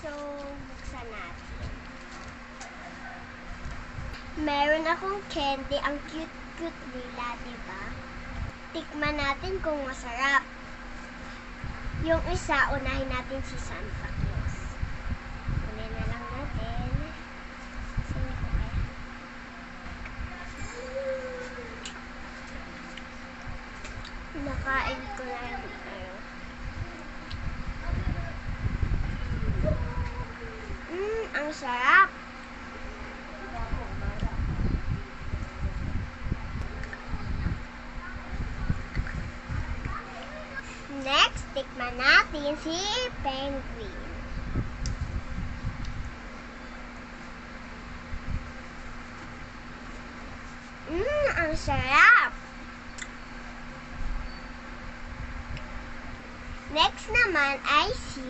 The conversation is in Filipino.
So, buksan natin. Meron akong candy. Ang cute-cute nila, diba? Tikman natin kung masarap. Yung isa, unahin natin si Santa Claus. Unahin na lang natin. Sino ko kaya? Nakain ko na lang tayo. Ang sarap. Next, tikman natin si Penguin. Ang sarap. Next naman ay si